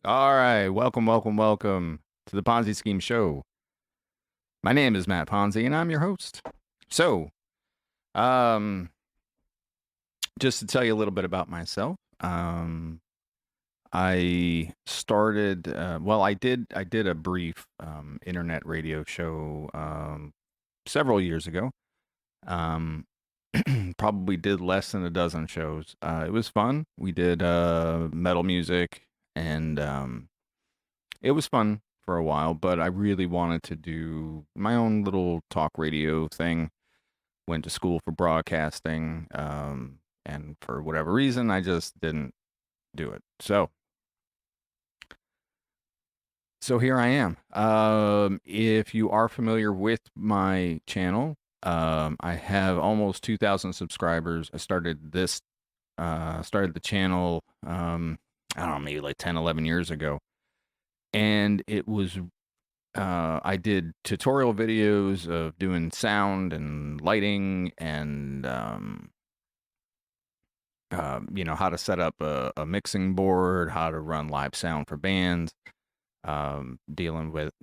All right, welcome to the Ponzi Scheme Show. My name is Matt Ponzi, and I'm your host. So, um, just to tell you a little bit about myself, I started. I did a brief internet radio show several years ago. Um, Probably did less than a dozen shows. It was fun. We did metal music and it was fun for a while, but I really wanted to do my own little talk radio thing. Went to school for broadcasting, and for whatever reason, I just didn't do it. So here I am. If you are familiar with my channel, I have almost 2,000 subscribers. I started the channel, I don't know, maybe like 10, 11 years ago. And it was I did tutorial videos of doing sound and lighting and how to set up a mixing board, how to run live sound for bands, dealing with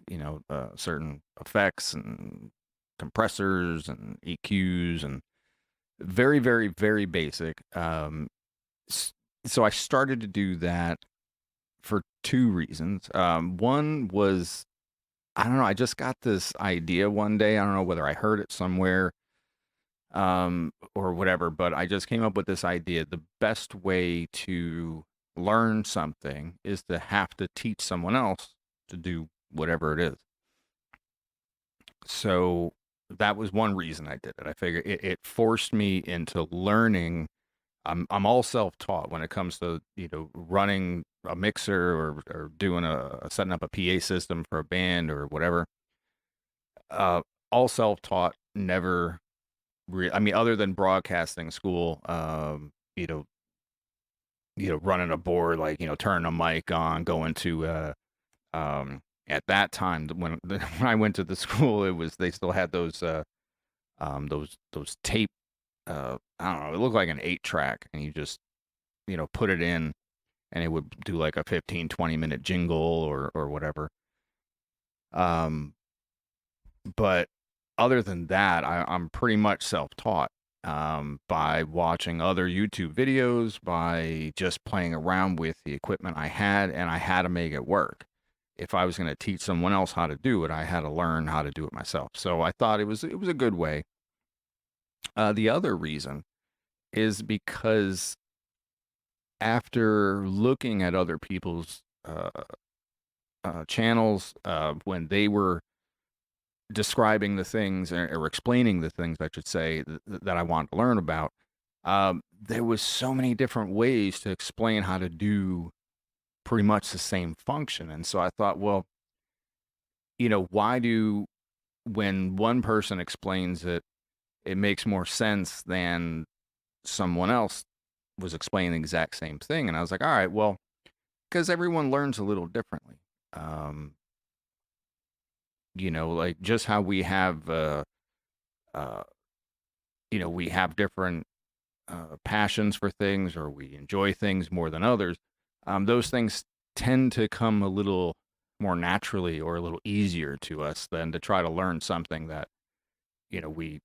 certain effects and compressors and EQs and very very very basic. So I started to do that for two reasons. One was I don't know. I just got this idea one day. I don't know whether I heard it somewhere or whatever, but I just came up with this idea. The best way to learn something is to have to teach someone else to do whatever it is. So that was one reason I did it. I figured it forced me into learning. I'm all self-taught when it comes to running a mixer or doing setting up a PA system for a band or whatever. Uh, all self-taught. Never. I mean, other than broadcasting school, running a board, like turning a mic on, going to at that time when I went to the school, it was they still had those tape. I don't know. It looked like an 8 track, and you just put it in, and it would do like a 15, 20 minute jingle or whatever. Um, but other than that, I'm pretty much self-taught by watching other YouTube videos, by just playing around with the equipment I had, and I had to make it work. If I was going to teach someone else how to do it, I had to learn how to do it myself. So I thought it was a good way. The other reason is because after looking at other people's channels when they were describing the things or explaining the things, I should say, that I wanted to learn about, there was so many different ways to explain how to do pretty much the same function. And so I thought, well, why do when one person explains it, it makes more sense than someone else was explaining the exact same thing. And I was like, all right, well, because everyone learns a little differently. Um, like just how we have, uh, we have different passions for things or we enjoy things more than others. Those things tend to come a little more naturally or a little easier to us than to try to learn something that, we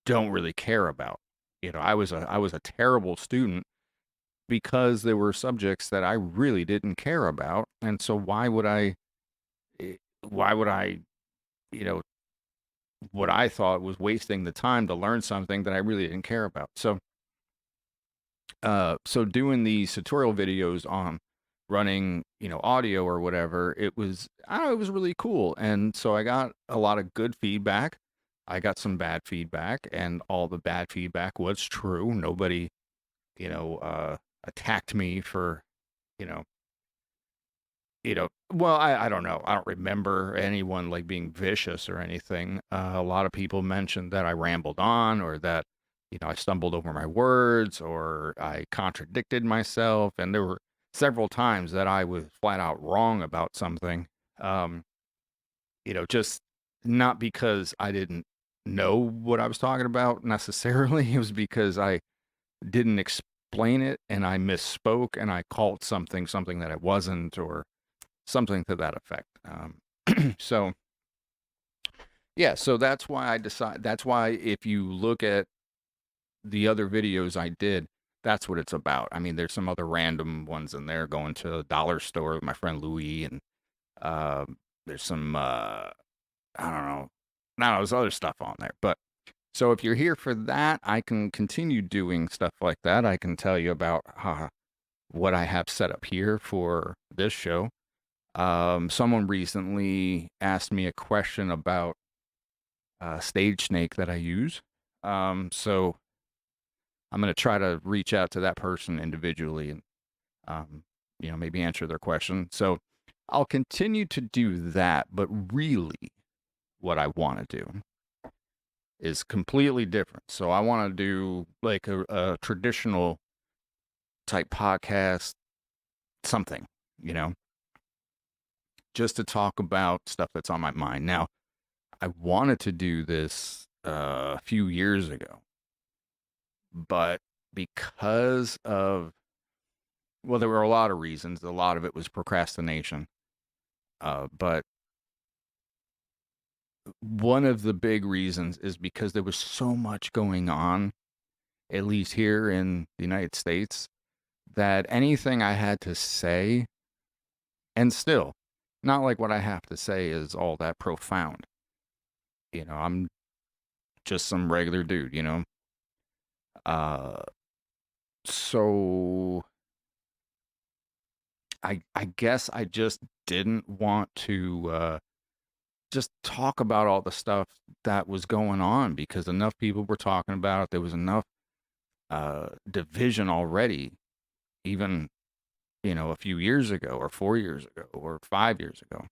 don't really care about. I was a terrible student because there were subjects that I really didn't care about. And so why would I, you know, what I thought was wasting the time to learn something that I really didn't care about. So doing these tutorial videos on running, audio or whatever, I don't know, it was really cool. And so I got a lot of good feedback. I got some bad feedback, and all the bad feedback was true. Nobody, attacked me for, you know, well, I don't know. I don't remember anyone like being vicious or anything. A lot of people mentioned that I rambled on or that, I stumbled over my words or I contradicted myself. And there were several times that I was flat out wrong about something. Um, just not because I didn't know what I was talking about necessarily. It was because I didn't explain it and I misspoke and I called something that I wasn't, or something to that effect. So yeah, so that's why I decide. That's why if you look at the other videos I did, that's what it's about. I mean, there's some other random ones in there, going to a dollar store with my friend Louis, and uh, there's some I don't know, there's other stuff on there. But so if you're here for that, I can continue doing stuff like that. I can tell you about what I have set up here for this show. Someone recently asked me a question about Stage Snake that I use. So I'm going to try to reach out to that person individually and, um, maybe answer their question. So I'll continue to do that, but really what I want to do is completely different. So I want to do like a traditional type podcast, something, you know, just to talk about stuff that's on my mind. Now, I wanted to do this a few years ago, but because of, well, there were a lot of reasons. A lot of it was procrastination. But one of the big reasons is because there was so much going on, at least here in the United States, that anything I had to say, and still, not like what I have to say is all that profound. I'm just some regular dude, Uh, so I guess I just didn't want to just talk about all the stuff that was going on, because enough people were talking about it. There was enough division already, even a few years ago, or 4 years ago, or 5 years ago.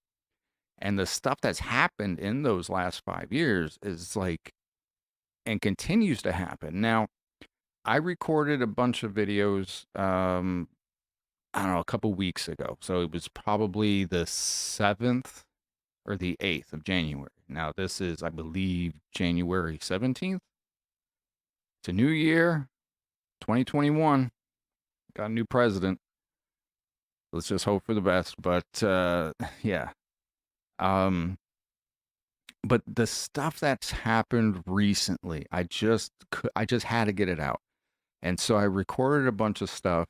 And the stuff that's happened in those last 5 years is like, and continues to happen. Now, I recorded a bunch of videos, I don't know, a couple weeks ago. So it was probably the 7th or the 8th of January. Now, this is, I believe, January 17th. It's a new year, 2021. Got a new president. Let's just hope for the best. But yeah. Um, but the stuff that's happened recently, I just had to get it out. And so I recorded a bunch of stuff,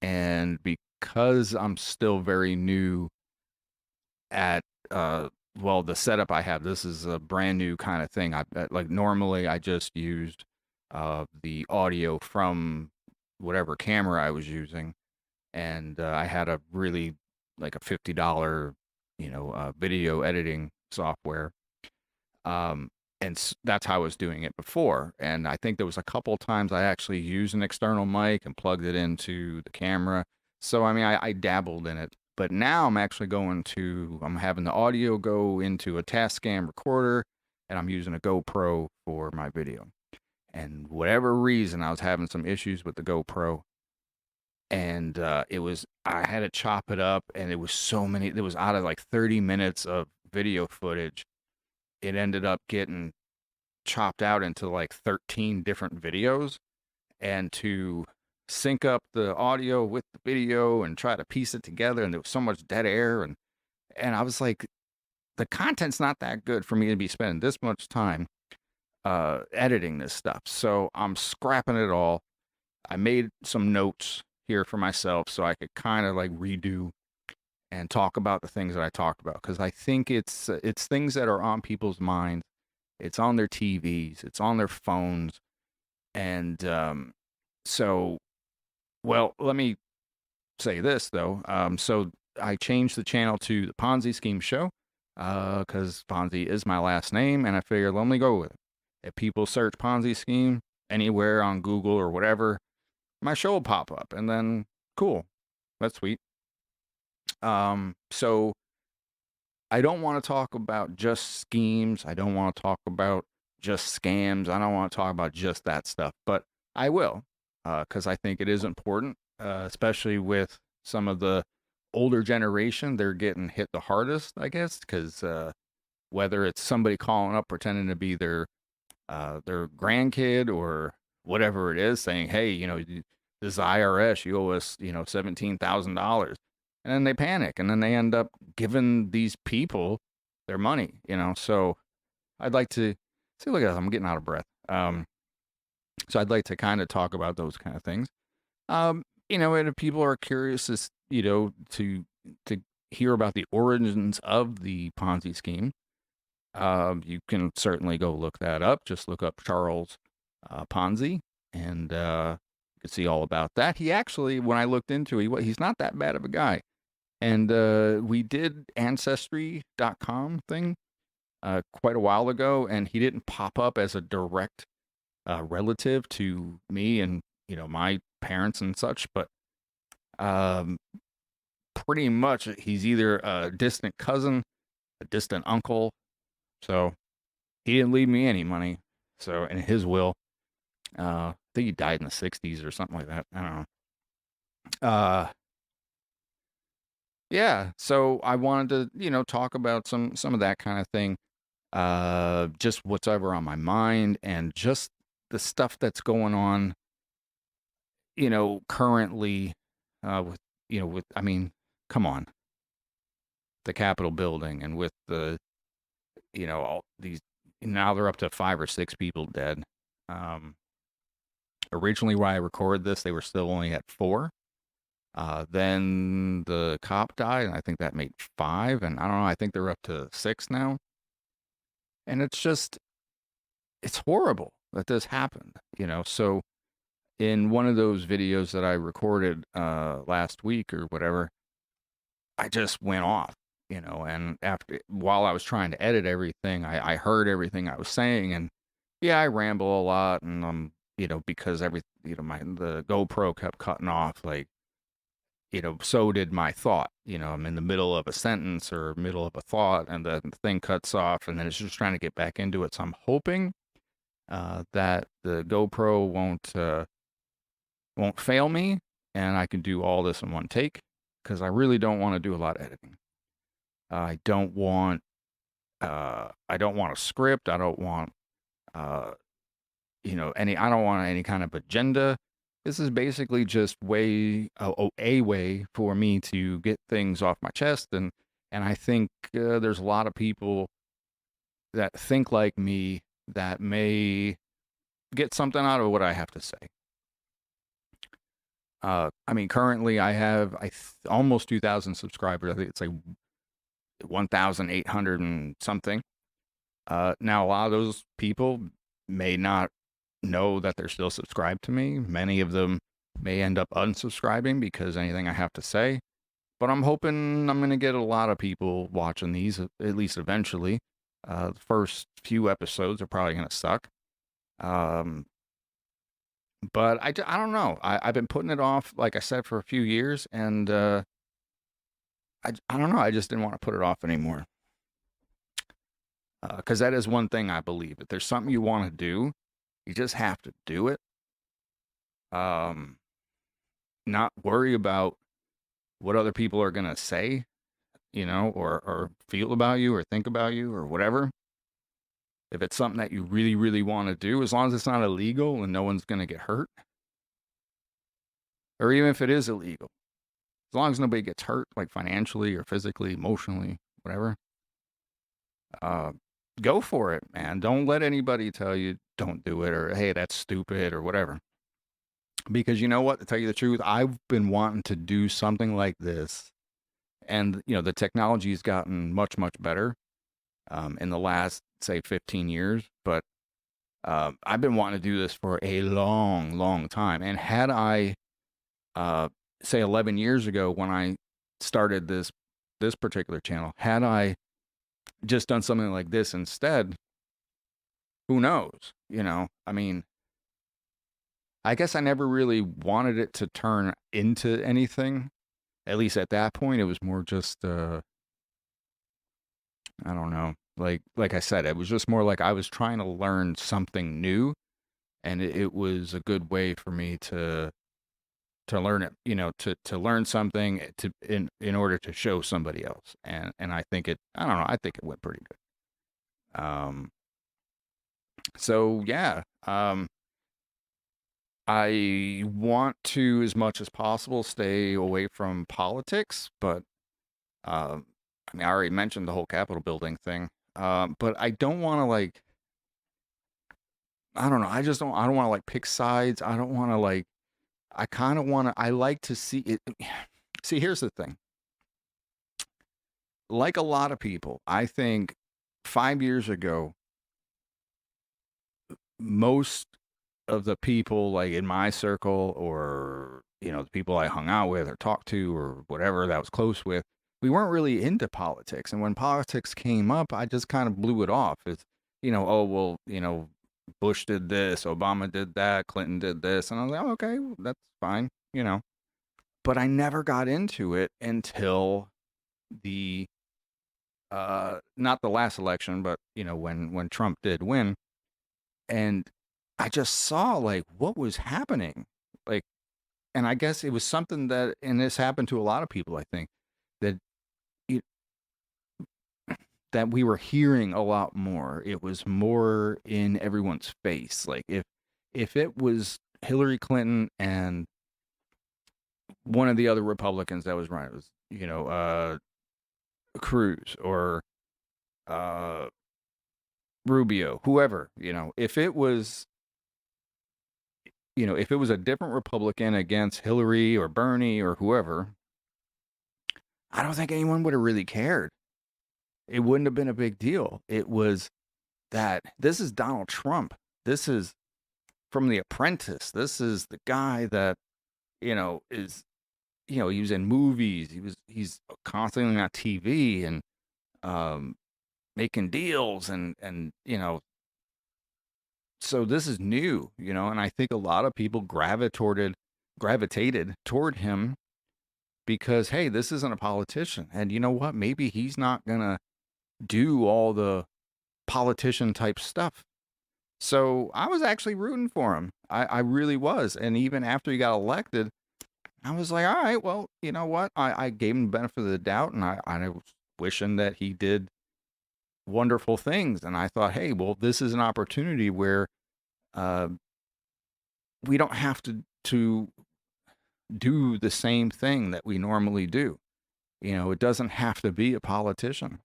and because I'm still very new at well, the setup I have, this is a brand new kind of thing. Like normally I just used the audio from whatever camera I was using, and I had a really like a $50 video editing software, and that's how I was doing it before. And I think there was a couple times I actually used an external mic and plugged it into the camera. So I mean, I dabbled in it, but now I'm having the audio go into a Tascam recorder, and I'm using a GoPro for my video. And whatever reason, I was having some issues with the GoPro, and I had to chop it up, and it was so many. It was out of like 30 minutes of video footage. It ended up getting chopped out into like 13 different videos, and to sync up the audio with the video and try to piece it together, and there was so much dead air, and I was like, the content's not that good for me to be spending this much time editing this stuff. So I'm scrapping it all. I made some notes here for myself so I could kind of like redo and talk about the things that I talked about, because I think it's things that are on people's minds. It's on their TVs, it's on their phones, and so, well, let me say this though. So I changed the channel to the Ponzi Scheme Show, because Ponzi is my last name, and I figured let me go with it. If people search Ponzi Scheme anywhere on Google or whatever, my show will pop up, and then cool, that's sweet. So I don't want to talk about just schemes. I don't want to talk about just scams. I don't want to talk about just that stuff, but I will, because I think it is important, especially with some of the older generation. They're getting hit the hardest, I guess, because whether it's somebody calling up pretending to be their grandkid or whatever it is, saying, "Hey, this IRS, you owe us, $17,000. And then they panic and then they end up giving these people their money, So I'd like to see, look at this, I'm getting out of breath. So I'd like to kind of talk about those kind of things. And if people are curious, to hear about the origins of the Ponzi scheme, you can certainly go look that up. Just look up Charles Ponzi, and you can see all about that. He actually, when I looked into it, he's not that bad of a guy. And we did Ancestry.com thing quite a while ago, and he didn't pop up as a direct relative to me and my parents and such, but um, pretty much he's either a distant cousin, a distant uncle. So he didn't leave me any money. So in his will, I think he died in the '60s or something like that. I don't know. Yeah. So I wanted to talk about some of that kind of thing. Just whatever on my mind and just the stuff that's going on currently, I mean, come on, the Capitol building and with all these, now they're up to 5 or 6 people dead. Um, Originally, when I recorded this, they were still only at 4. Then the cop died, and I think that made 5. And I don't know, I think they're up to 6 now. And it's horrible that this happened, So in one of those videos that I recorded last week or whatever, I just went off, and while I was trying to edit everything, I heard everything I was saying, and yeah, I ramble a lot, and because the GoPro kept cutting off, like, so did my thought. I'm in the middle of a sentence or middle of a thought, and the thing cuts off, and then it's just trying to get back into it. So I'm hoping that the GoPro won't fail me, and I can do all this in one take, because I really don't want to do a lot of editing. I don't want a script. I don't want I don't want any kind of agenda. This is basically just a way for me to get things off my chest, and I think there's a lot of people that think like me that may get something out of what I have to say. I mean, currently I have almost 2,000 subscribers. I think it's like 1,800 and something. Now, a lot of those people may not know that they're still subscribed to me. Many of them may end up unsubscribing because anything I have to say. But I'm hoping I'm going to get a lot of people watching these, at least eventually. The first few episodes are probably going to suck. But I don't know. I've been putting it off, like I said, for a few years, and I don't know. I just didn't want to put it off anymore. Because that is one thing I believe. If there's something you want to do, you just have to do it. Not worry about what other people are going to say, or feel about you or think about you or whatever. If it's something that you really, really want to do, as long as it's not illegal and no one's going to get hurt, or even if it is illegal, as long as nobody gets hurt, like financially or physically, emotionally, whatever, go for it, man. Don't let anybody tell you don't do it or, hey, that's stupid or whatever. Because you know what? To tell you the truth, I've been wanting to do something like this. And, the technology has gotten much, much better in the last, say, 15 years. But I've been wanting to do this for a long, long time. And had I, say, 11 years ago when I started this particular channel, had I just done something like this instead, who knows? I mean, I guess I never really wanted it to turn into anything. At least at that point, it was more just, I don't know. Like I said, it was just more like I was trying to learn something new, and it was a good way for me to learn it, to learn something in order to show somebody else. And I think I don't know, I think it went pretty good. So yeah, I want to, as much as possible, stay away from politics, but I mean, I already mentioned the whole Capitol building thing. But I don't want to like, I don't know. I just don't. I don't want to like pick sides. I don't want to like. I kind of want to. I like to see it. See, here's the thing. Like a lot of people, I think 5 years ago, most of the people like in my circle or the people I hung out with or talked to or whatever that I was close with, we weren't really into politics. And when politics came up, I just kind of blew it off. It's oh well, Bush did this, Obama did that, Clinton did this, and I was like, oh, okay, that's fine. But I never got into it until the not the last election, but when Trump did win, and I just saw like what was happening. Like, and I guess it was something that, and this happened to a lot of people, I think, that it, that we were hearing a lot more. It was more in everyone's face. Like if it was Hillary Clinton and one of the other Republicans that was running, it was Cruz or uh, Rubio, whoever, if it was if it was a different Republican against Hillary or Bernie or whoever, I don't think anyone would have really cared. It wouldn't have been a big deal. It was that this is Donald Trump. This is from The Apprentice. This is the guy that, is, he was in movies. He's constantly on TV and um, making deals and so this is new, and I think a lot of people gravitated toward him because hey, this isn't a politician. And you know what? Maybe he's not gonna do all the politician type stuff. So I was actually rooting for him. I really was. And even after he got elected, I was like, all right, well, you know what? I gave him the benefit of the doubt and I was wishing that he did wonderful things. And I thought, hey, well, this is an opportunity where uh, we don't have to do the same thing that we normally do. It doesn't have to be a politician.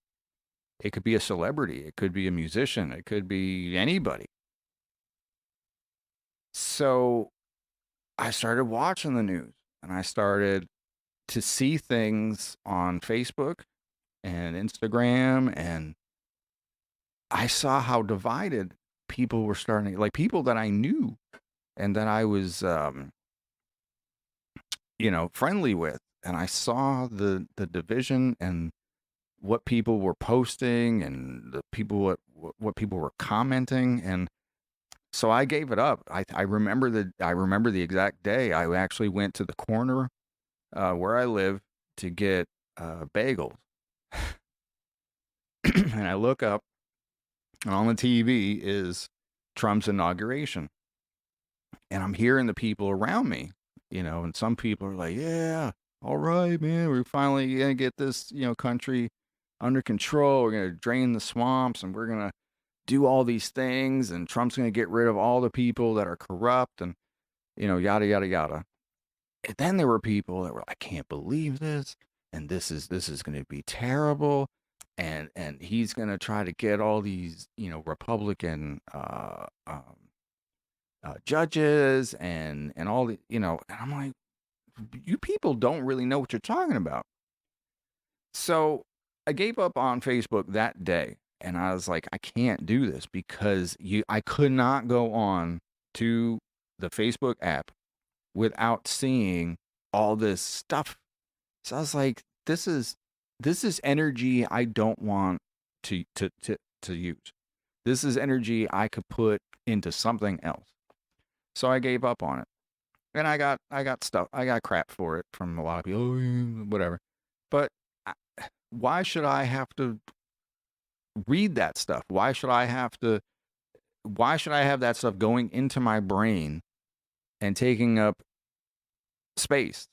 It could be a celebrity. It could be a musician. It could be anybody. So I started watching the news and I started to see things on Facebook and Instagram. And I saw how divided people were starting, like people that I knew and that I was, friendly with. And I saw the division and what people were posting and the people what people were commenting. And so I gave it up. I remember the exact day I actually went to the corner where I live to get bagels, and I look up, and on the TV is Trump's inauguration, and I'm hearing the people around me, and some people are like, "Yeah, all right, man, we're finally gonna get this, country under control. We're gonna drain the swamps, and we're gonna do all these things, and Trump's gonna get rid of all the people that are corrupt, and yada yada yada." And then there were people that were, I can't believe this, and this is going to be terrible, and he's going to try to get all these Republican judges and all the and I'm like, you people don't really know what you're talking about. So I gave up on Facebook that day, and I was like, I can't do this because I could not go on to the Facebook app without seeing all this stuff. So I was like, this is energy I don't want to use. This is energy I could put into something else. So I gave up on it. And I got stuff. I got crap for it from a lot of people. Oh, yeah, whatever. But why should I have to read that stuff? Why should I have that stuff going into my brain and taking up space?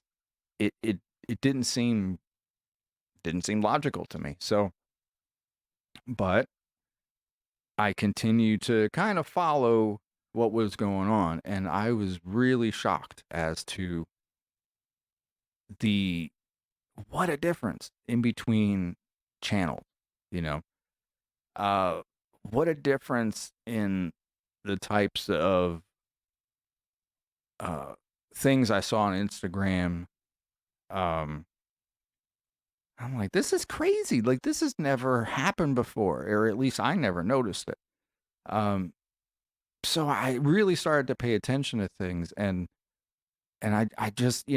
It didn't seem logical to me. So, but I continue to kind of follow what was going on, and I was really shocked as to the what a difference in between channels, you know. Uh, what a difference in the types of uh, things I saw on Instagram. Um, I'm like, this is crazy. Like, this has never happened before, or at least I never noticed it. Um, so I really started to pay attention to things, and I just,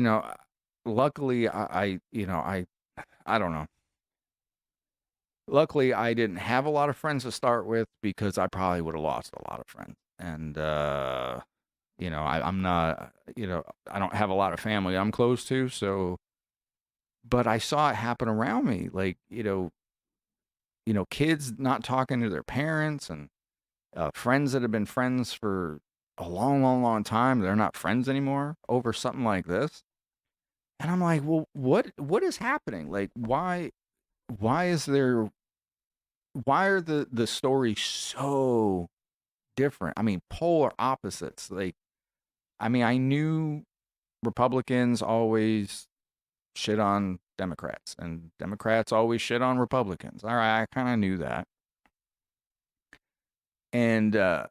luckily I don't know. Luckily, I didn't have a lot of friends to start with because I probably would have lost a lot of friends. And I'm not, I don't have a lot of family I'm close to, so but I saw it happen around me, like, kids not talking to their parents, and friends that have been friends for a long, long, long time, they're not friends anymore over something like this. And I'm like, well, what is happening? Like, why is there why are the stories so different? I mean, polar opposites. Like, I mean, I knew Republicans always shit on Democrats, and Democrats always shit on Republicans. All right, I kind of knew that, and I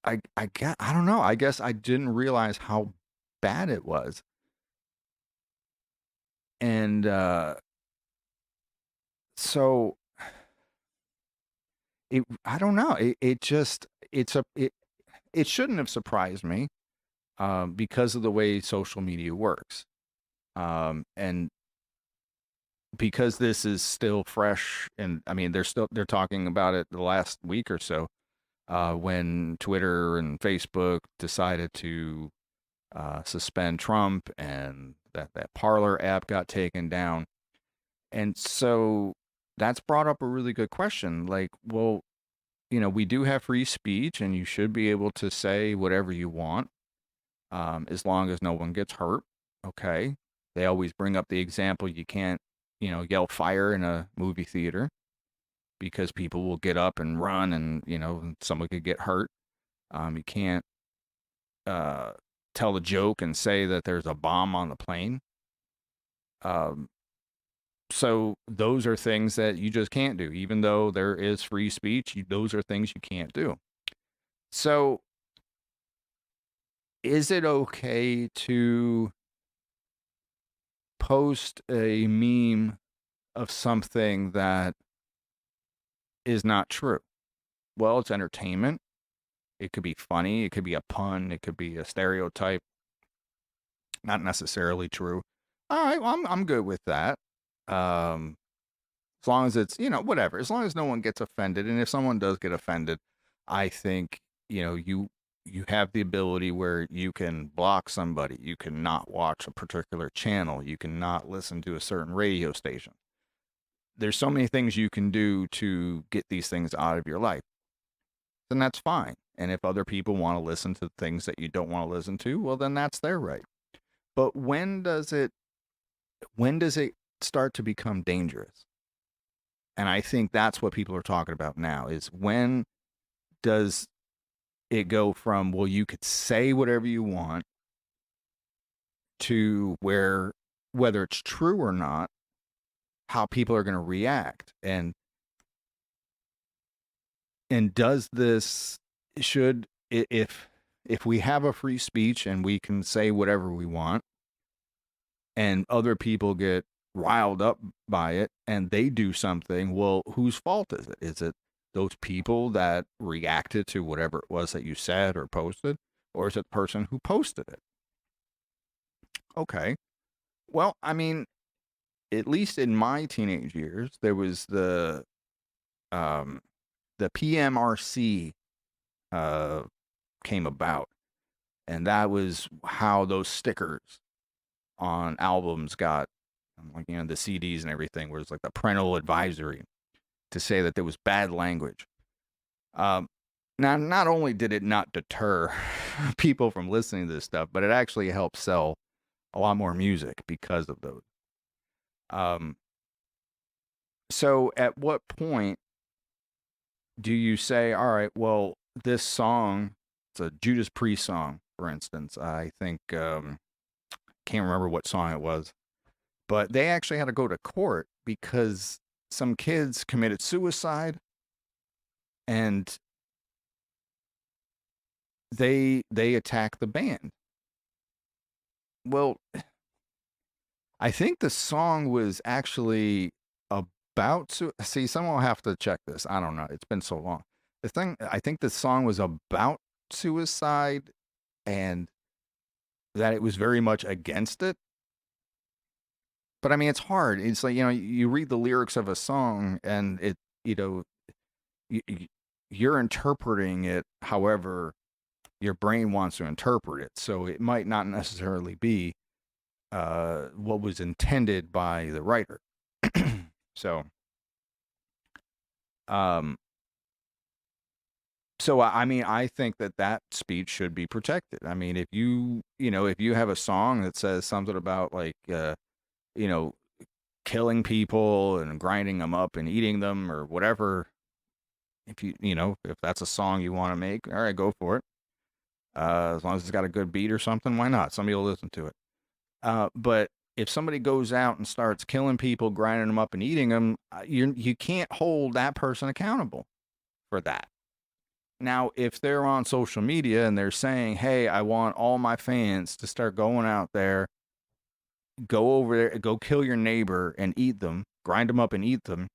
don't know. I guess I didn't realize how bad it was, and so I don't know. It just it shouldn't have surprised me, because of the way social media works, and because this is still fresh, and I mean they're talking about it the last week or so, when Twitter and Facebook decided to suspend Trump, and that Parler app got taken down. And so that's brought up a really good question. Like, well, we do have free speech, and you should be able to say whatever you want, as long as no one gets hurt. Okay. They always bring up the example you can't, yell fire in a movie theater because people will get up and run, and, someone could get hurt. You can't uh, tell a joke and say that there's a bomb on the plane. Um, so those are things that you just can't do, even though there is free speech. Those are things you can't do. So, is it okay to post a meme of something that is not true? Well, it's entertainment. It could be funny. It could be a pun. It could be a stereotype. Not necessarily true. All right, well, I'm good with that. Um, as long as it's, whatever. As long as no one gets offended, and if someone does get offended, I think, you have the ability where you can block somebody. You can not watch a particular channel. You can not listen to a certain radio station. There's so many things you can do to get these things out of your life. Then that's fine. And if other people want to listen to things that you don't want to listen to, well, then that's their right. But when does it start to become dangerous? And I think that's what people are talking about now, is when does it go from, well, you could say whatever you want, to where, whether it's true or not, how people are going to react, and does this, should, if we have a free speech and we can say whatever we want, and other people get riled up by it and they do something, well, whose fault is it? Is it those people that reacted to whatever it was that you said or posted, or is it the person who posted it? Okay. Well, I mean, at least in my teenage years, there was um the PMRC uh came about, and that was how those stickers on albums got, like, the CDs and everything, where it's like the parental advisory to say that there was bad language. Um, Now, not only did it not deter people from listening to this stuff, but it actually helped sell a lot more music because of those. Um, so, at what point do you say, all right, well, this song, it's a Judas Priest song, for instance. I think can't remember what song it was, but they actually had to go to court because some kids committed suicide, and they attacked the band. Well, I think the song was actually about to see. Someone will have to check this. I don't know. It's been so long. The thing, I think the song was about suicide, and that it was very much against it. But I mean, it's hard. It's like, you read the lyrics of a song, and it, you know, you, you're interpreting it however your brain wants to interpret it. So it might not necessarily be what was intended by the writer. So, um, I mean, I think that speech should be protected. I mean, if you have a song that says something about like, you know, killing people and grinding them up and eating them or whatever, if that's a song you want to make, all right, go for it. As long as it's got a good beat or something, why not? Somebody will listen to it. But if somebody goes out and starts killing people, grinding them up, and eating them, you can't hold that person accountable for that. Now, if they're on social media and they're saying, "Hey, I want all my fans to start going out there, go over there, go kill your neighbor and eat them, grind them up and eat them,"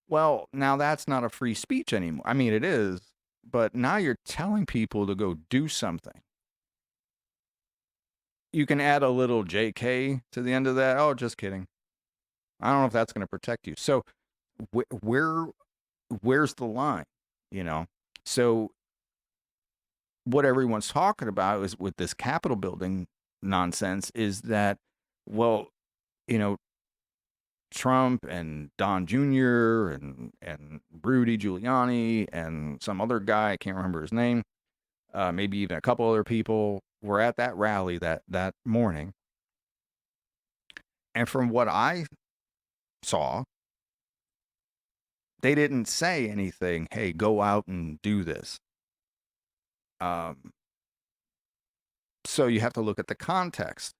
well, now that's not a free speech anymore. I mean, it is, but now you're telling people to go do something. You can add a little JK to the end of that. Oh, just kidding. I don't know if that's going to protect you. So where's the line? You know. So what everyone's talking about is with this Capitol building nonsense is that, well, you know, Trump and Don Jr. and Rudy Giuliani and some other guy, I can't remember his name, maybe even a couple other people were at that rally that morning. And from what I saw, they didn't say anything, hey, go out and do this. So you have to look at the context.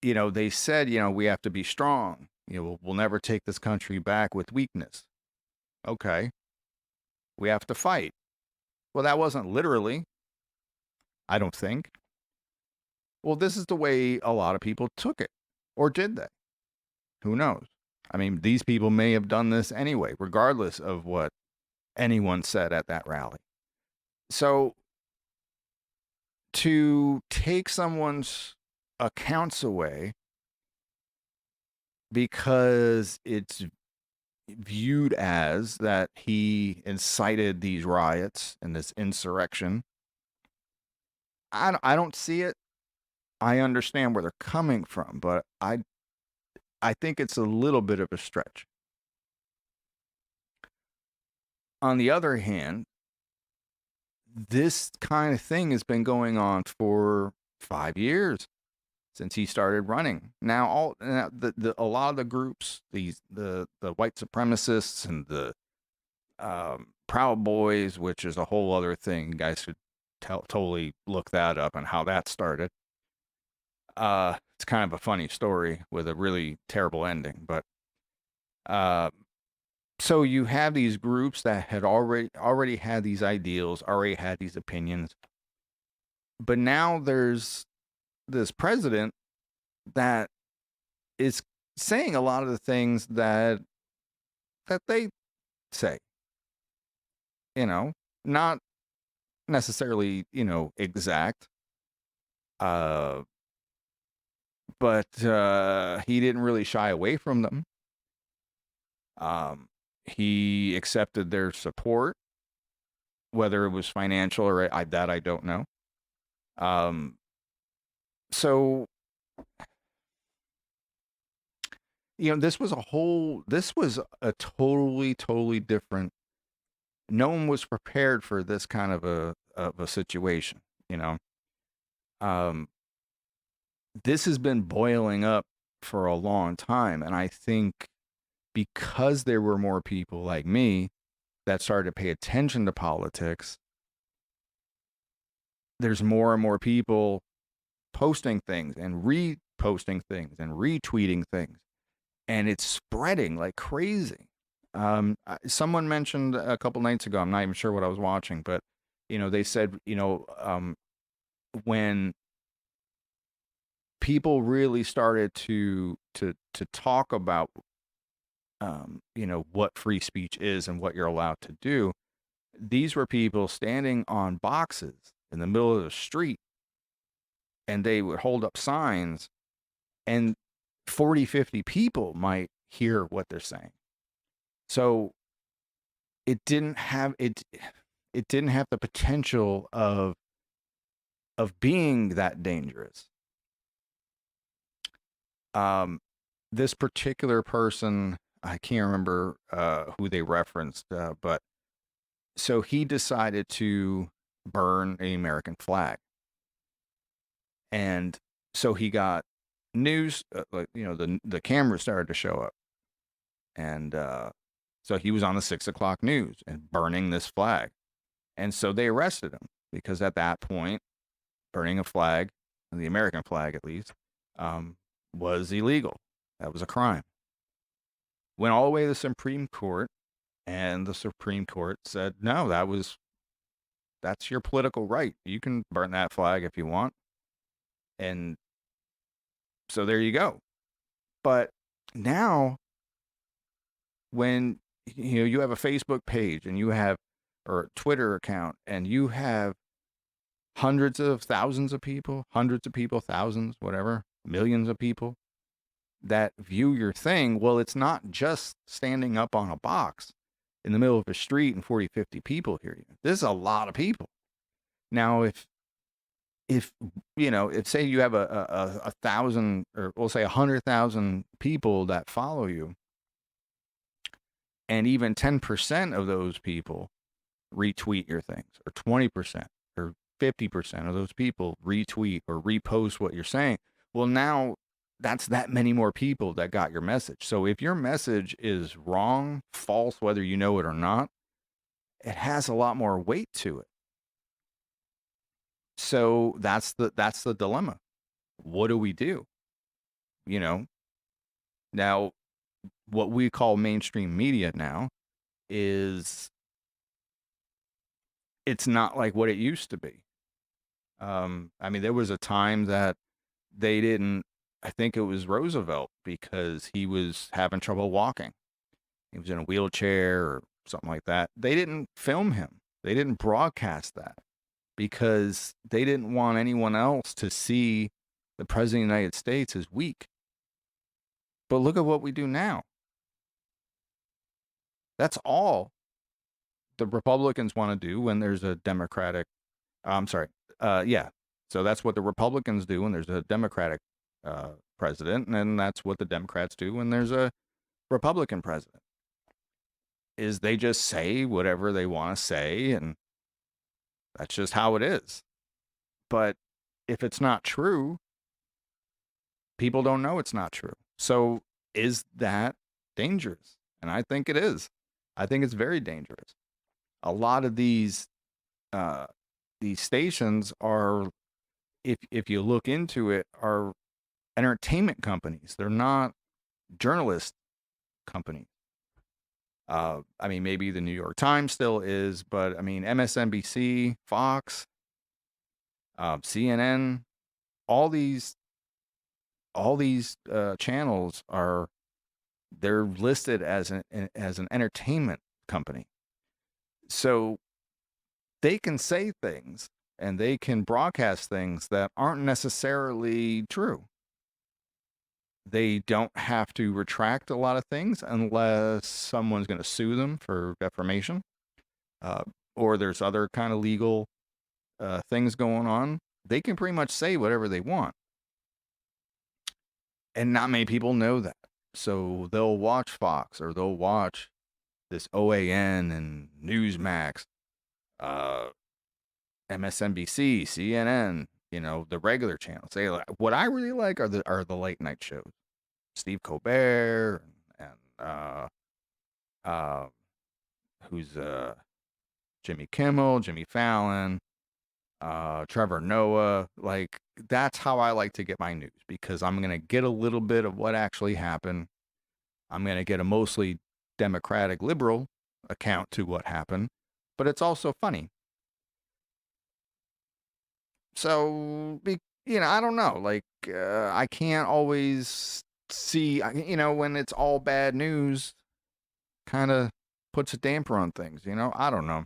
They said, we have to be strong. We'll never take this country back with weakness. Okay. We have to fight. Well, that wasn't literally, I don't think. Well, this is the way a lot of people took it. Or did they? Who knows? I mean, these people may have done this anyway, regardless of what anyone said at that rally. So to take someone's accounts away because it's viewed as that he incited these riots and this insurrection, I don't see it. I understand where they're coming from, but I think it's a little bit of a stretch. On the other hand, this kind of thing has been going on for 5 years since he started running. Now, a lot of the groups, the white supremacists and the Proud Boys, which is a whole other thing, you guys should totally look that up and how that started. It's kind of a funny story with a really terrible ending, but so you have these groups that had already had these ideals, already had these opinions, but now there's this president that is saying a lot of the things that they say, not necessarily, exact, but he didn't really shy away from them. He accepted their support, whether it was financial or I don't know. So, this was a totally different. No one was prepared for this kind of a situation, This has been boiling up for a long time, and I think because there were more people like me that started to pay attention to politics, there's more and more people posting things and reposting things and retweeting things, and it's spreading like crazy. Someone mentioned a couple nights ago, I'm not even sure what I was watching, but they said, when people really started to talk about what free speech is and what you're allowed to do, these were people standing on boxes in the middle of the street, and they would hold up signs, and 40, 50 people might hear what they're saying. So it didn't have the potential of being that dangerous. This particular person, I can't remember who they referenced, but so he decided to burn an American flag, and so he got news, the camera started to show up, and so he was on the 6 o'clock news and burning this flag, and so they arrested him because at that point, burning a flag, the American flag at least, was illegal. That was a crime. Went all the way to the Supreme Court, and the Supreme Court said, no, that's your political right. You can burn that flag if you want. And so there you go. But now, when you have a Facebook page and you have, or a Twitter account, and you have hundreds of thousands of people, thousands, whatever, millions of people that view your thing, well, it's not just standing up on a box in the middle of a street and 40, 50 people hear you. This is a lot of people. Now, if say you have a thousand, or we'll say 100,000 people that follow you, and even 10% of those people retweet your things, or 20% or 50% of those people retweet or repost what you're saying, well, now that's that many more people that got your message. So if your message is wrong, false, whether you know it or not, it has a lot more weight to it. So that's the dilemma. What do we do? Now what we call mainstream media now is, it's not like what it used to be. I mean, there was a time that they didn't, I think it was Roosevelt, because he was having trouble walking. He was in a wheelchair or something like that. They didn't film him. They didn't broadcast that because they didn't want anyone else to see the president of the United States as weak. But look at what we do now. That's all the Republicans want to do when there's a Democratic, yeah. So that's what the Republicans do when there's a Democratic president, and that's what the Democrats do when there's a Republican president, is they just say whatever they want to say, and that's just how it is. But if it's not true, people don't know it's not true. So is that dangerous? And I think it is. I think it's very dangerous. A lot of these stations are, if you look into it, are entertainment companies. They're not journalist companies. I mean, maybe the New York Times still is, but I mean, MSNBC, Fox, CNN, all these channels they're listed as an entertainment company. So they can say things and they can broadcast things that aren't necessarily true. They don't have to retract a lot of things unless someone's going to sue them for defamation, or there's other kind of legal things going on. They can pretty much say whatever they want. And not many people know that. So they'll watch Fox, or they'll watch this OAN and Newsmax, MSNBC, CNN, the regular channels. What I really like are the late night shows. Steve Colbert and who's Jimmy Kimmel, Jimmy Fallon, Trevor Noah. Like, that's how I like to get my news, because I'm going to get a little bit of what actually happened. I'm going to get a mostly Democratic liberal account to what happened, but it's also funny. So, I don't know. Like, I can't always see, when it's all bad news, kind of puts a damper on things, I don't know.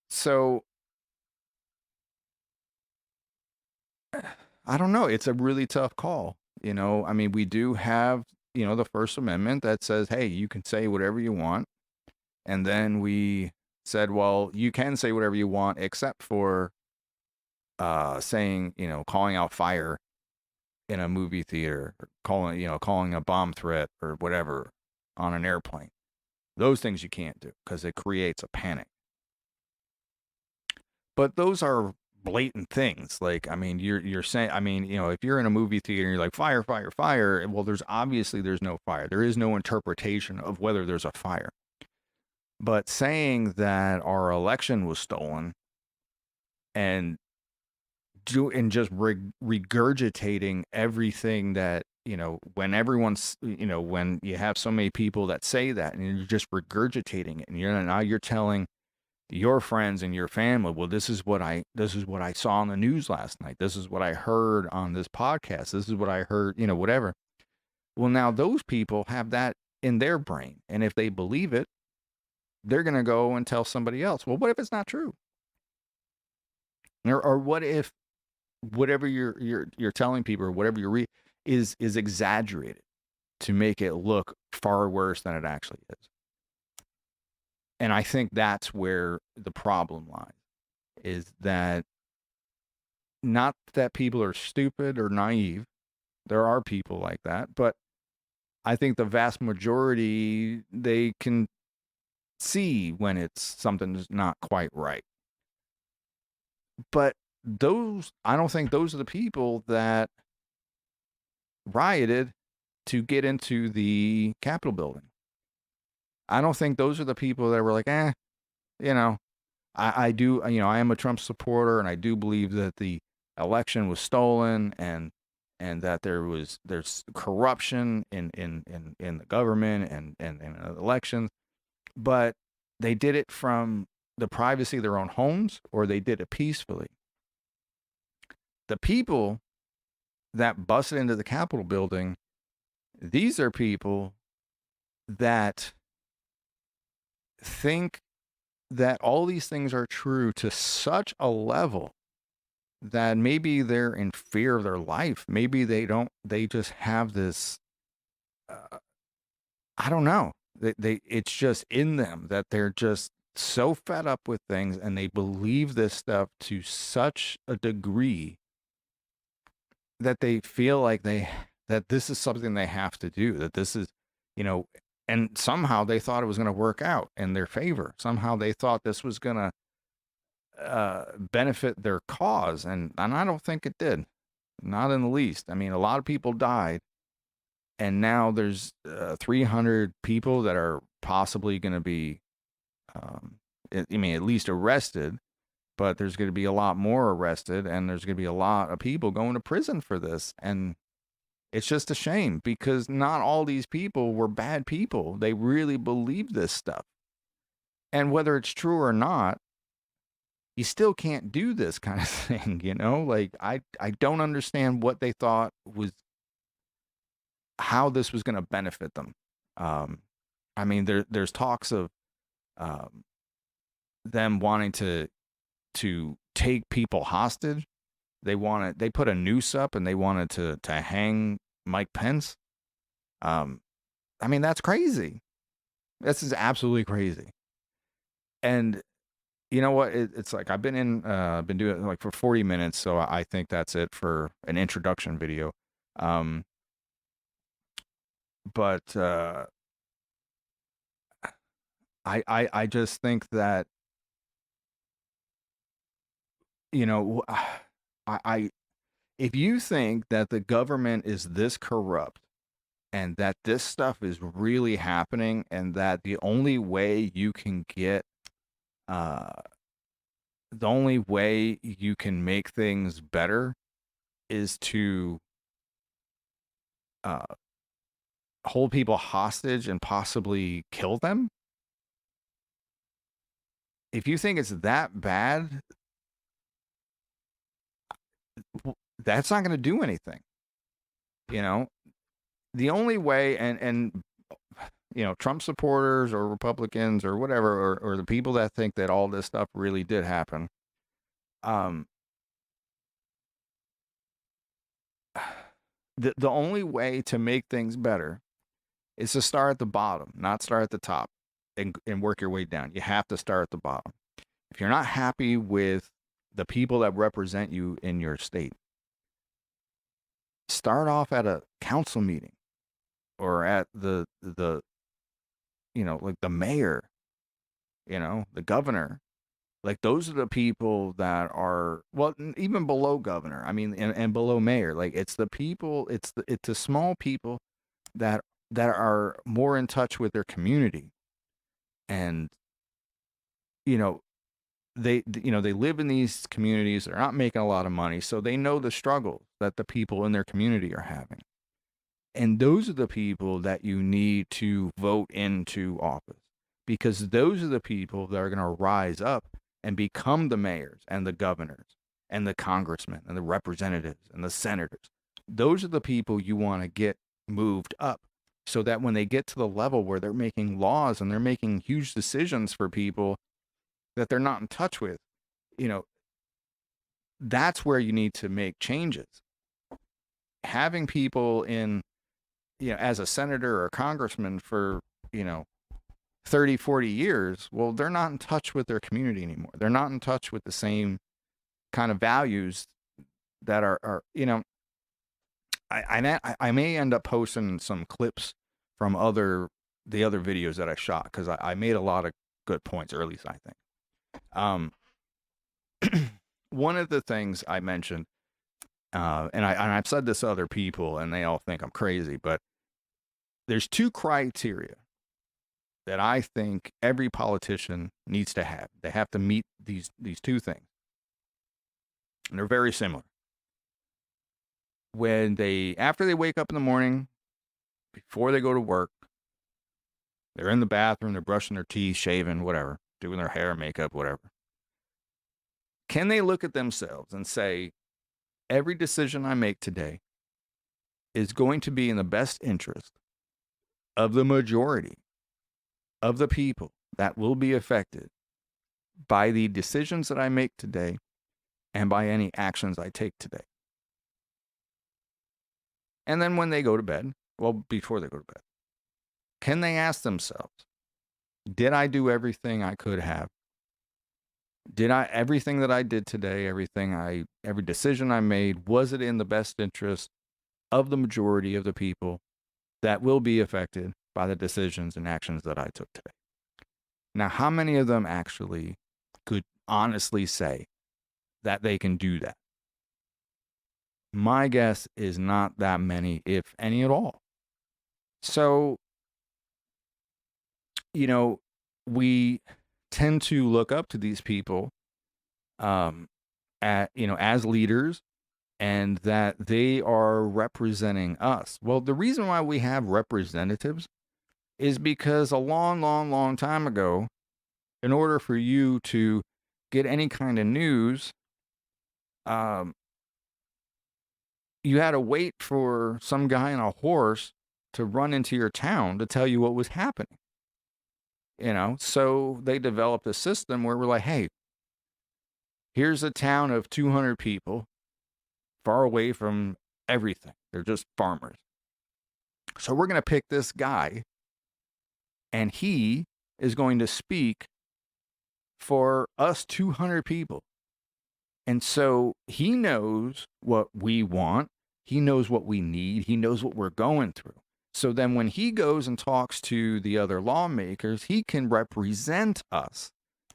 So, I don't know. It's a really tough call. I mean, we do have, the First Amendment that says, hey, you can say whatever you want. And then we said, well, you can say whatever you want except for saying, calling out fire in a movie theater, or calling a bomb threat or whatever on an airplane. Those things you can't do because it creates a panic. But those are blatant things. Like, I mean, you're saying, I mean, if you're in a movie theater and you're like, fire, fire, fire, well, there's no fire. There is no interpretation of whether there's a fire. But saying that our election was stolen and just regurgitating everything that, when everyone's, when you have so many people that say that, and you're just regurgitating it, and now you're telling your friends and your family, well, this is what I saw on the news last night. This is what I heard on this podcast. This is what I heard, whatever. Well, now those people have that in their brain, and if they believe it, they're going to go and tell somebody else. Well, what if it's not true? Or what if whatever you're telling people, or whatever you read, is exaggerated to make it look far worse than it actually is? And I think that's where the problem lies, is that, not that people are stupid or naive. There are people like that, but I think the vast majority, they can see when something's not quite right. But I don't think those are the people that rioted to get into the Capitol building. I don't think those are the people that were like, you know, I do, I am a Trump supporter, and I do believe that the election was stolen, and that there's corruption in the government and elections, but they did it from the privacy of their own homes, or they did it peacefully. The people that busted into the Capitol building, these are people that think that all these things are true to such a level that maybe they're in fear of their life. Maybe they just have this, I don't know. It's just in them that they're just so fed up with things, and they believe this stuff to such a degree that they feel like that this is something they have to do, that this is, and somehow they thought it was going to work out in their favor. Somehow they thought this was going to benefit their cause, and I don't think it did, not in the least. I mean, a lot of people died, and now there's 300 people that are possibly going to be, at least arrested, but there's going to be a lot more arrested, and there's going to be a lot of people going to prison for this. And it's just a shame, because not all these people were bad people. They really believe this stuff. And whether it's true or not, you still can't do this kind of thing, Like, I don't understand what they thought was, how this was going to benefit them. I mean, there's talks of them wanting to take people hostage. They put a noose up, and they wanted to hang Mike Pence. I mean, that's crazy. This is absolutely crazy. And you know what? It's like, I've been doing it like for 40 minutes, so I think that's it for an introduction video. But I just think that, I if you think that the government is this corrupt, and that this stuff is really happening, and that the only way you can get uh the only way you can make things better is to uh hold people hostage and possibly kill them. If you think it's that bad, that's not going to do anything. You know, the only way, and Trump supporters or Republicans or whatever, or the people that think that all this stuff really did happen, um, the only way to make things better is to start at the bottom, not start at the top, and work your way down. You have to start at the bottom. If you're not happy with the people that represent you in your state, start off at a council meeting or at the like the mayor, the governor. Like those are the people that are, well, even below governor. I mean, and below mayor. Like it's the people, it's the small people that are more in touch with their community, and you know they live in these communities. They're not making a lot of money, so they know the struggles that the people in their community are having. And those are the people that you need to vote into office, because those are the people that are going to rise up and become the mayors and the governors and the congressmen and the representatives and the senators. Those are the people you want to get moved up, so that when they get to the level where they're making laws and they're making huge decisions for people that they're not in touch with, you know, that's where you need to make changes. Having people in, as a senator or a congressman for, 30, 40 years, well, they're not in touch with their community anymore. They're not in touch with the same kind of values that are I may end up posting some clips from the other videos that I shot, because I made a lot of good points, or at least I think. One of the things I mentioned, and I've said this to other people, and they all think I'm crazy, but there's two criteria that I think every politician needs to have. They have to meet these two things, and they're very similar. After they wake up in the morning, before they go to work, they're in the bathroom, they're brushing their teeth, shaving, whatever, doing their hair, makeup, whatever. Can they look at themselves and say, every decision I make today is going to be in the best interest of the majority of the people that will be affected by the decisions that I make today and by any actions I take today? And then when they go to bed, well, before they go to bed, can they ask themselves, did I do everything I could have? Everything that I did today, every decision I made, was it in the best interest of the majority of the people that will be affected by the decisions and actions that I took today? Now, how many of them actually could honestly say that they can do that? My guess is not that many, if any at all. So, we tend to look up to these people as leaders, and that they are representing us. Well, the reason why we have representatives is because a long, long, long time ago, in order for you to get any kind of news, you had to wait for some guy on a horse to run into your town to tell you what was happening. So they developed a system where we're like, hey, here's a town of 200 people far away from everything. They're just farmers. So we're going to pick this guy, and he is going to speak for us 200 people. And so he knows what we want. He knows what we need. He knows what we're going through. So then when he goes and talks to the other lawmakers, he can represent us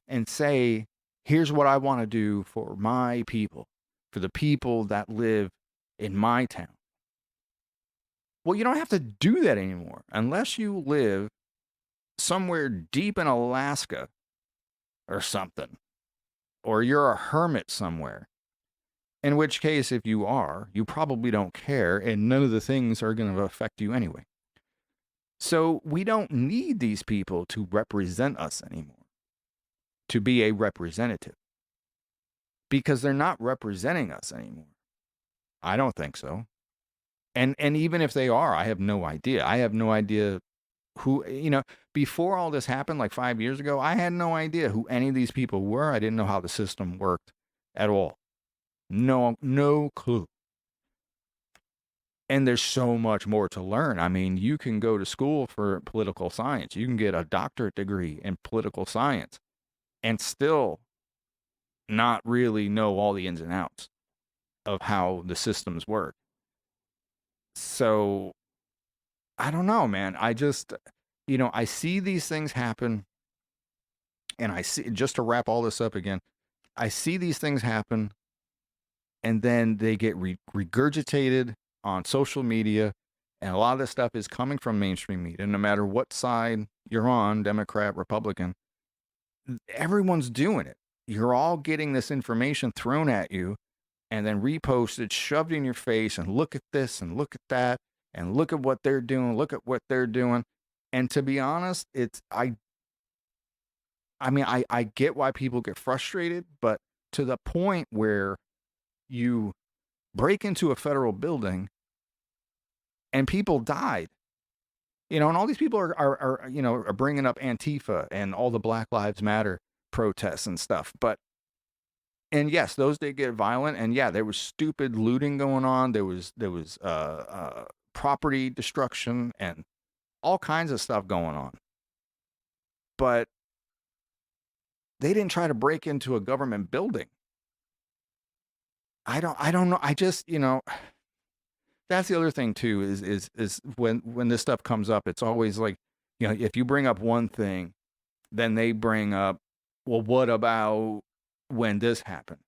and say, here's what I want to do for my people, for the people that live in my town. Well, you don't have to do that anymore unless you live somewhere deep in Alaska or something, or you're a hermit somewhere. In which case, if you are, you probably don't care, and none of the things are going to affect you anyway. So we don't need these people to represent us anymore, to be a representative, because they're not representing us anymore. I don't think so. And even if they are, I have no idea. I have no idea who, before all this happened, like 5 years ago, I had no idea who any of these people were. I didn't know how the system worked at all. No clue. And there's so much more to learn. I mean, you can go to school for political science. You can get a doctorate degree in political science and still not really know all the ins and outs of how the systems work. So I don't know, man. I just, I see these things happen, and I see, just to wrap all this up again, I see these things happen, and then they get regurgitated on social media, and a lot of this stuff is coming from mainstream media. No matter what side you're on, Democrat, Republican, everyone's doing it. You're all getting this information thrown at you and then reposted, shoved in your face, and look at this and look at that and look at what they're doing, look at what they're doing. And to be honest, I mean, I get why people get frustrated, but to the point where you break into a federal building and people died, and all these people are bringing up Antifa and all the Black Lives Matter protests and stuff. And yes, those did get violent, and yeah, there was stupid looting going on. There was property destruction and all kinds of stuff going on. But they didn't try to break into a government building. I don't know. I just, that's the other thing too, is when this stuff comes up, it's always like, if you bring up one thing, then they bring up, well, what about when this happened?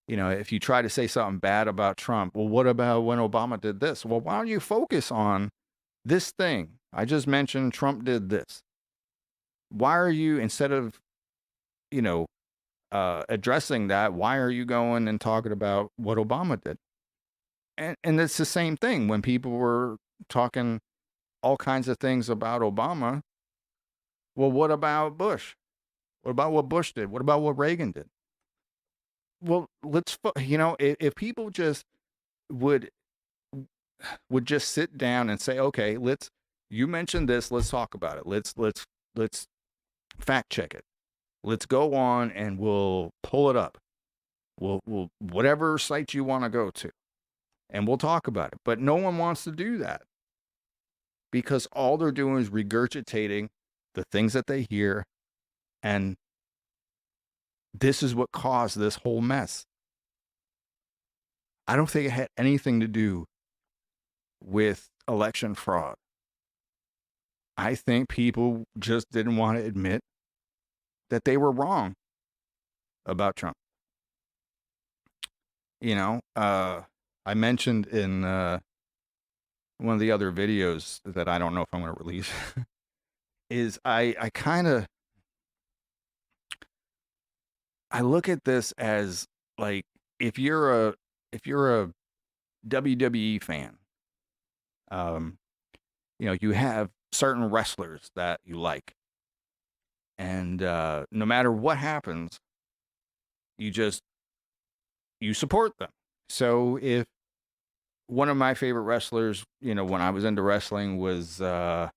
If you try to say something bad about Trump, well, what about when Obama did this? Well, why don't you focus on this thing? I just mentioned Trump did this. Why are you, instead of, addressing that, why are you going and talking about what Obama did? And it's the same thing when people were talking all kinds of things about Obama. Well, what about Bush? What about what Bush did? What about what Reagan did? Well, if people just would just sit down and say, okay, you mentioned this, let's talk about it. Let's fact check it. Let's go on and we'll pull it up. We'll whatever site you want to go to, and we'll talk about it. But no one wants to do that because all they're doing is regurgitating the things that they hear, and this is what caused this whole mess. I don't think it had anything to do with election fraud. I think people just didn't want to admit that they were wrong about Trump. I mentioned in one of the other videos that I don't know if I'm going to release is I kind of, I look at this as like, if you're a WWE fan, you have certain wrestlers that you like, and no matter what happens, you support them. So if one of my favorite wrestlers, when I was into wrestling was, let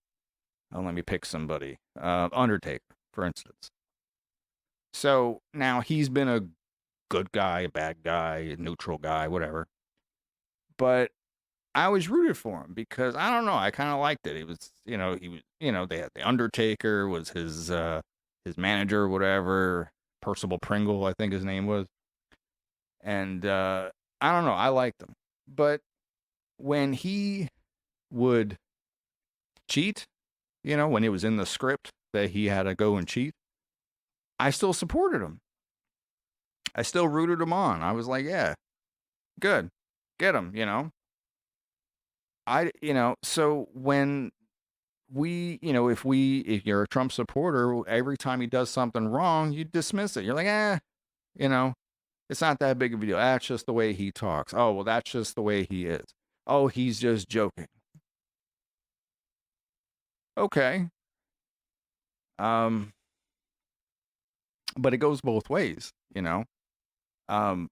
me pick somebody, Undertaker, for instance. So now he's been a good guy, a bad guy, a neutral guy, whatever. But I always rooted for him because I don't know, I kind of liked it. It was, he was, they had the Undertaker was his manager or whatever, Percival Pringle, I think his name was. And I don't know, I liked him. But when he would cheat, when it was in the script that he had to go and cheat, I still supported him. I still rooted him on. I was like, yeah, good. Get him, So when if you're a Trump supporter, every time he does something wrong, you dismiss it. You're like, you know, it's not that big of a deal. That's just the way he talks. Oh, well, that's just the way he is. Oh, he's just joking. Okay. Um, but it goes both ways. Um,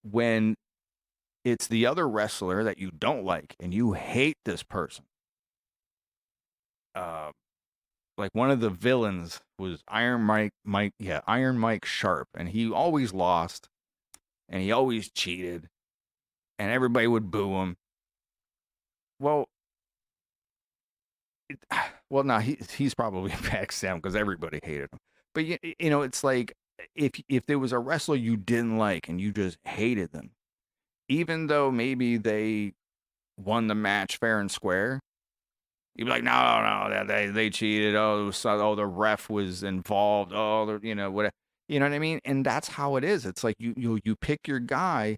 when it's the other wrestler that you don't like and you hate this person. Uh, like one of the villains was Iron Mike Sharp, and he always lost, and he always cheated, and everybody would boo him. Well, it, no, he's probably a bad example because everybody hated him. But it's like if there was a wrestler you didn't like and you just hated them, even though maybe they won the match fair and square, you'd be like, no, they cheated. The ref was involved. What, you know what I mean? And that's how it is. It's like you pick your guy,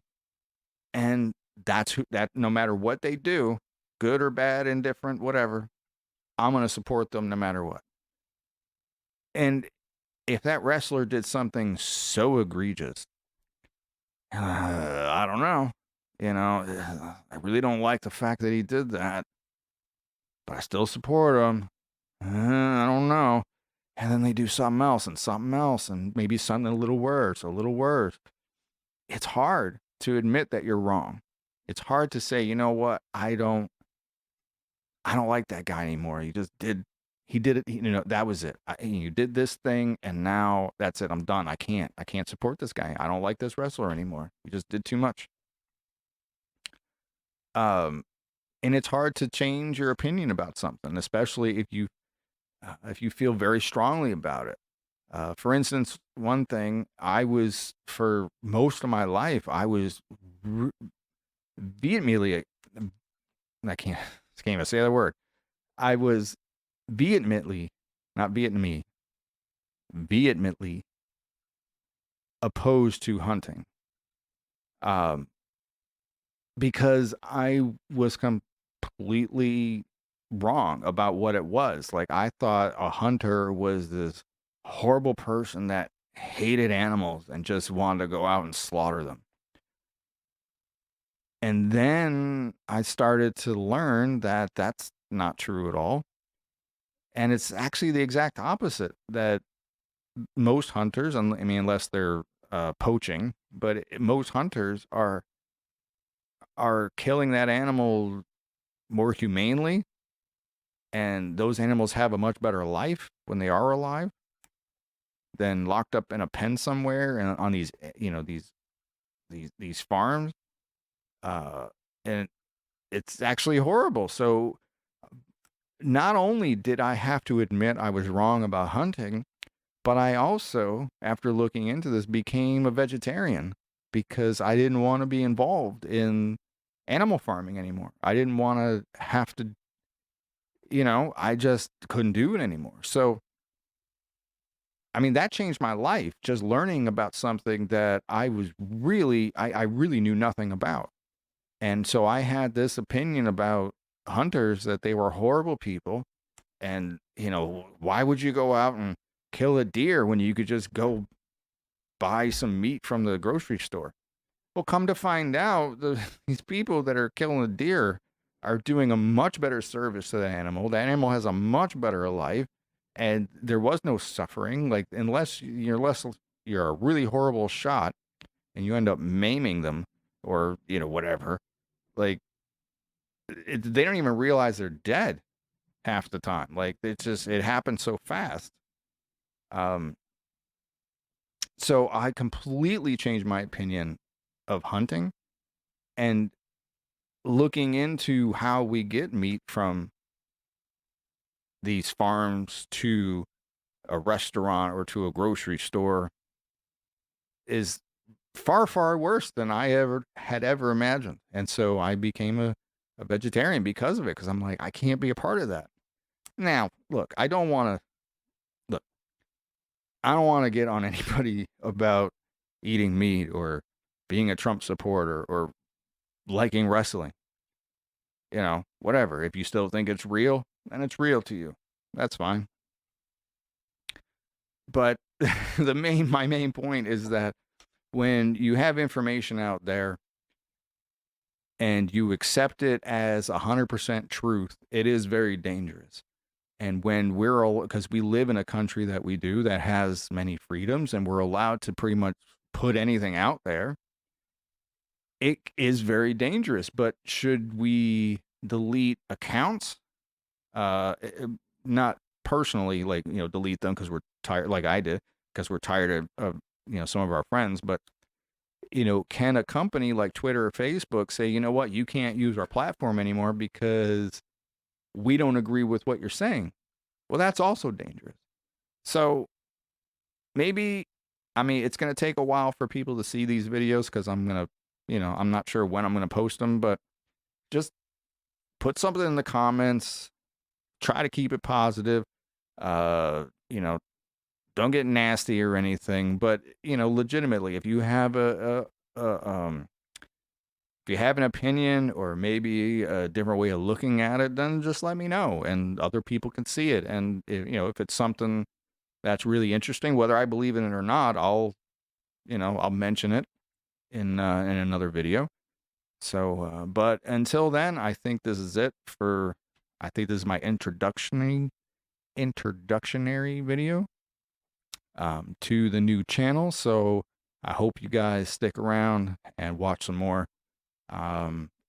and that's who that. No matter what they do, good or bad, indifferent, whatever, I'm gonna support them no matter what. And if that wrestler did something so egregious, I don't know. I really don't like the fact that he did that, but I still support him. I don't know. And then they do something else, and maybe something a little worse, a little worse. It's hard to admit that you're wrong. It's hard to say, you know what, I don't like that guy anymore. He did it. That was it. You did this thing, and now that's it. I'm done. I can't support this guy. I don't like this wrestler anymore. You just did too much. And it's hard to change your opinion about something, especially if you feel very strongly about it. For instance, one thing for most of my life, I was vehemently, I can't even say the word. I was vehemently, not Vietnamese, vehemently opposed to hunting. Because I was completely wrong about what it was. Like, I thought a hunter was this horrible person that hated animals and just wanted to go out and slaughter them. And then I started to learn that that's not true at all. And it's actually the exact opposite, that most hunters, unless they're poaching, but most hunters are killing that animal more humanely, and those animals have a much better life when they are alive than locked up in a pen somewhere and on these these farms. And it's actually horrible. So not only did I have to admit I was wrong about hunting, but I also, after looking into this, became a vegetarian because I didn't want to be involved in animal farming anymore. I didn't want to have to, I just couldn't do it anymore. So, I mean, that changed my life, just learning about something that I really knew nothing about. And so I had this opinion about hunters that they were horrible people. And, why would you go out and kill a deer when you could just go buy some meat from the grocery store? Well, come to find out, these people that are killing the deer are doing a much better service to the animal. The animal has a much better life, and there was no suffering. Like, unless you're a really horrible shot and you end up maiming them or whatever. Like, they don't even realize they're dead half the time. Like, it happens so fast. Um, so I completely changed my opinion of hunting and looking into how we get meat from these farms to a restaurant or to a grocery store is far, far worse than I had ever imagined. And so I became a vegetarian because of it, because I'm like, I can't be a part of that. Now, look, I don't want to get on anybody about eating meat or being a Trump supporter or liking wrestling. whatever. If you still think it's real, then it's real to you. That's fine. But my main point is that when you have information out there and you accept it as 100% truth, it is very dangerous. And when we're all, because we live in a country that we do that has many freedoms and we're allowed to pretty much put anything out there, it is very dangerous. But should we delete accounts? Not personally, like, delete them because we're tired, like I did, because we're tired of some of our friends. But, can a company like Twitter or Facebook say, you know what, you can't use our platform anymore because we don't agree with what you're saying? Well, that's also dangerous. So maybe, I mean, it's going to take a while for people to see these videos because I'm not sure when I'm going to post them, but just put something in the comments. Try to keep it positive. Don't get nasty or anything, but legitimately, if you have if you have an opinion or maybe a different way of looking at it, then just let me know and other people can see it. And if it's something that's really interesting, whether I believe in it or not, I'll mention it in another video. So, but until then, I think this is it for. I think this is my introductionary video to the new channel. So I hope you guys stick around and watch some more.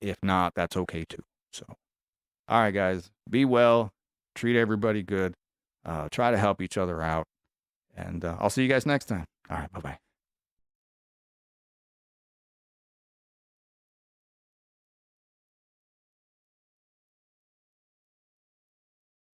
If not, that's okay too. So, all right, guys, be well, treat everybody good, try to help each other out, and I'll see you guys next time. All right, bye bye.